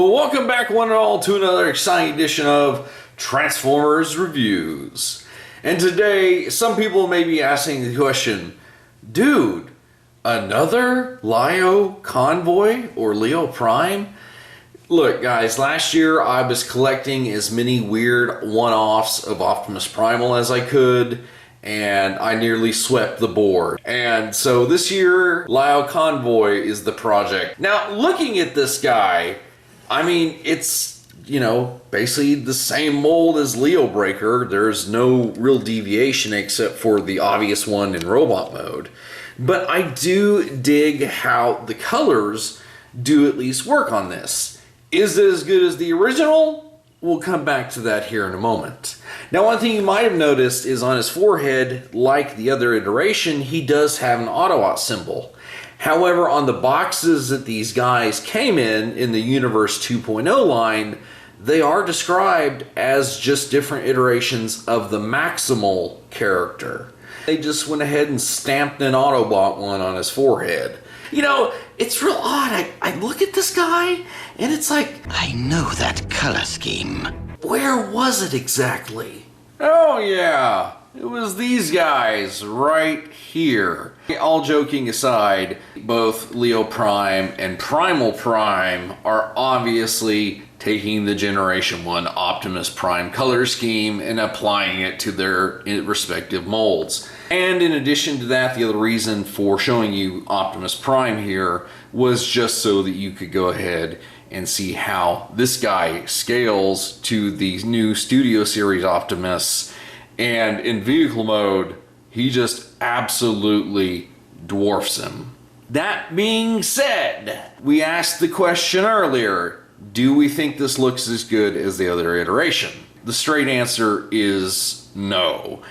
Well, welcome back one and all to another exciting edition of Transformers Reviews. And today, some people may be asking the question, dude, another Lio Convoy or Lio Prime? Look guys, last year I was collecting as many weird one-offs of Optimus Primal as I could, and I nearly swept the board. And so this year, Lio Convoy is the project. Now, looking at this guy, I mean, it's, basically the same mold as Leo Breaker. There's no real deviation except for the obvious one in robot mode. But I do dig how the colors do at least work on this. Is it as good as the original? We'll come back to that here in a moment. Now, one thing you might have noticed is on his forehead, like the other iteration, he does have an Autobot symbol. However, on the boxes that these guys came in the Universe 2.0 line, they are described as just different iterations of the Maximal character. They just went ahead and stamped an Autobot one on his forehead. It's real odd. I look at this guy, and it's like, I know that color scheme. Where was it exactly? Oh yeah, it was these guys right here. All joking aside, both Lio Prime and Primal Prime are obviously taking the Generation 1 Optimus Prime color scheme and applying it to their respective molds. And in addition to that, the other reason for showing you Optimus Prime here was just so that you could go ahead and see how this guy scales to the new Studio Series Optimus. And in vehicle mode, he just absolutely dwarfs him. That being said, we asked the question earlier, do we think this looks as good as the other iteration? The straight answer is no.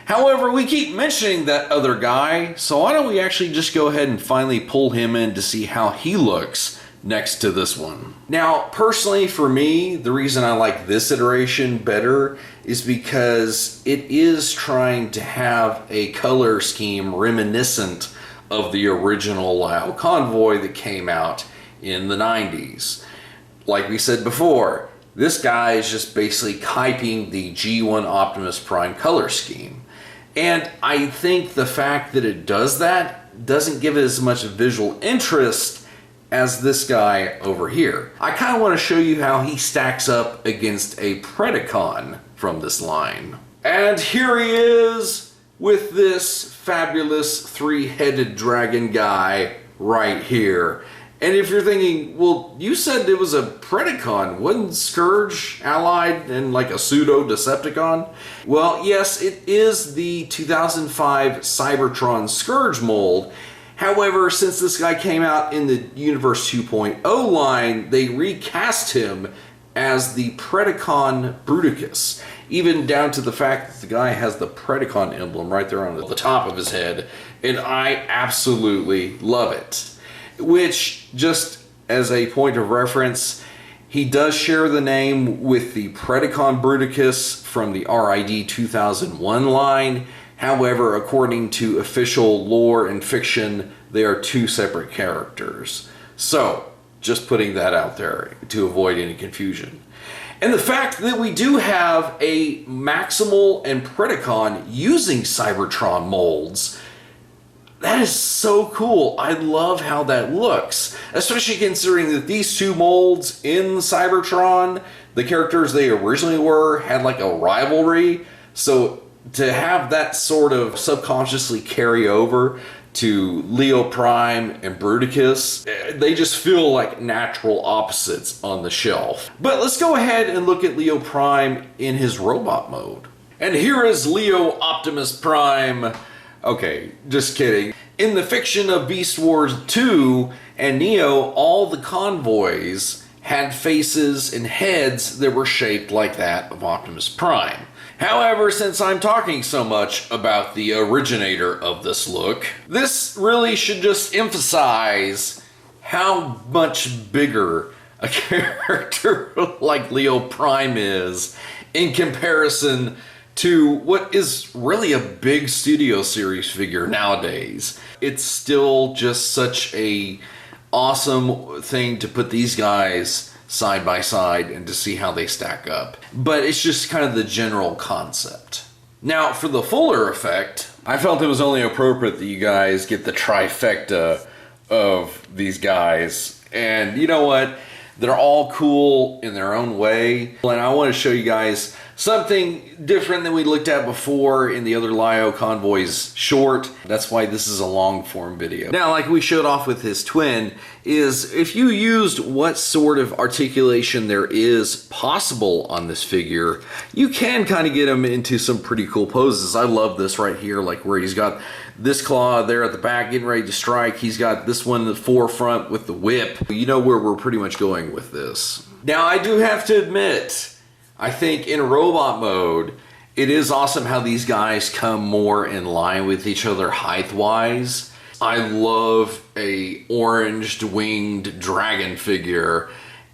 However, we keep mentioning that other guy, so why don't we actually just go ahead and finally pull him in to see how he looks next to this one. Now, personally for me, the reason I like this iteration better is because it is trying to have a color scheme reminiscent of the original Lio Convoy that came out in the 90s. Like we said before, this guy is just basically copying the G1 Optimus Prime color scheme. And I think the fact that it does that doesn't give it as much visual interest as this guy over here. I kind of want to show you how he stacks up against a Predacon from this line. And here he is with this fabulous three-headed dragon guy right here. And if you're thinking, well, you said it was a Predacon, wasn't Scourge allied and like a pseudo-Decepticon? Well, yes, it is the 2005 Cybertron Scourge mold. However, since this guy came out in the Universe 2.0 line, they recast him as the Predacon Bruticus. Even down to the fact that the guy has the Predacon emblem right there on the top of his head. And I absolutely love it. Which, just as a point of reference, he does share the name with the Predacon Bruticus from the RID 2001 line. However, according to official lore and fiction, they are two separate characters. So, just putting that out there to avoid any confusion. And the fact that we do have a Maximal and Predacon using Cybertron molds, that is so cool. I love how that looks. Especially considering that these two molds in Cybertron, the characters they originally were, had like a rivalry. So to have that sort of subconsciously carry over to Lio Prime and Bruticus, they just feel like natural opposites on the shelf. But let's go ahead and look at Lio Prime in his robot mode. And here is Lio Optimus Prime. Okay, just kidding. In the fiction of Beast Wars 2 and Neo, all the convoys had faces and heads that were shaped like that of Optimus Prime. However, since I'm talking so much about the originator of this look, this really should just emphasize how much bigger a character like Lio Prime is in comparison to what is really a big Studio Series figure nowadays. It's still just such a awesome thing to put these guys side by side and to see how they stack up. But it's just kind of the general concept. Now, for the fuller effect, I felt it was only appropriate that you guys get the trifecta of these guys. And you know what? They're all cool in their own way. And I want to show you guys something different than we looked at before in the other Lio Convoys short. That's why this is a long form video. Now, like we showed off with his twin, is if you used what sort of articulation there is possible on this figure, you can kind of get him into some pretty cool poses. I love this right here, like where he's got this claw there at the back getting ready to strike. He's got this one in the forefront with the whip. You know where we're pretty much going with this. Now, I do have to admit, I think in robot mode, it is awesome how these guys come more in line with each other height-wise. I love a oranged winged dragon figure,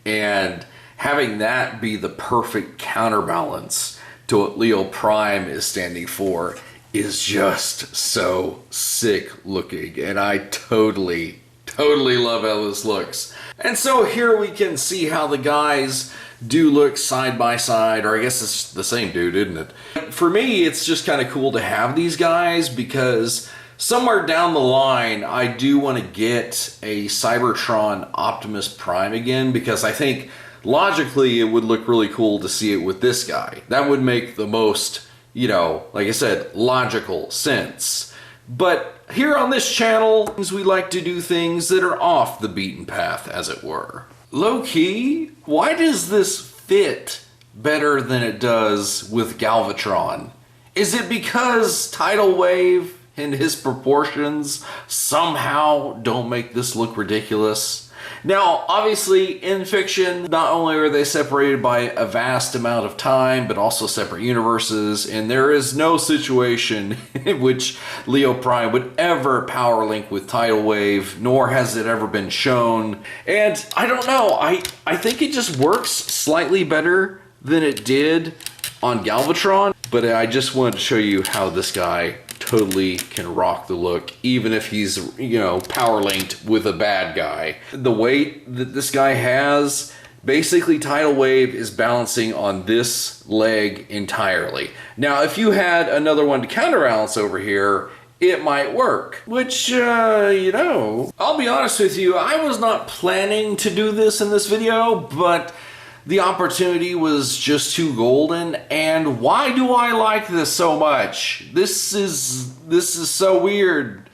and having that be the perfect counterbalance to what Lio Prime is standing for is just so sick looking, and I totally love how this looks. And so here we can see how the guys do look side by side, or I guess it's the same dude, isn't it? For me, it's just kind of cool to have these guys because somewhere down the line, I do want to get a Cybertron Optimus Prime again, because I think logically it would look really cool to see it with this guy. That would make the most, you know, like I said, logical sense. But here on this channel, we like to do things that are off the beaten path, as it were. Low-key, why does this fit better than it does with Galvatron? Is it because Tidal Wave and his proportions somehow don't make this look ridiculous? Now, obviously, in fiction, not only are they separated by a vast amount of time, but also separate universes, and there is no situation in which Lio Prime would ever power link with Tidal Wave, nor has it ever been shown. And I don't know, I think it just works slightly better than it did on Galvatron, but I just wanted to show you how this guy totally can rock the look, even if he's, you know, power linked with a bad guy. The weight that this guy has, basically Tidal Wave is balancing on this leg entirely. Now, if you had another one to counterbalance over here, it might work, which, you know, I'll be honest with you, I was not planning to do this in this video, but the opportunity was just too golden, and why do I like this so much? This is so weird.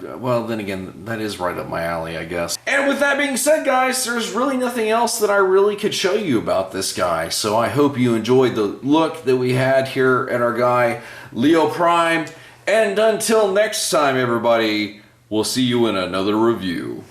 Well, then again, that is right up my alley, I guess. And with that being said, guys, there's really nothing else that I really could show you about this guy. So I hope you enjoyed the look that we had here at our guy, Lio Prime. And until next time, everybody, we'll see you in another review.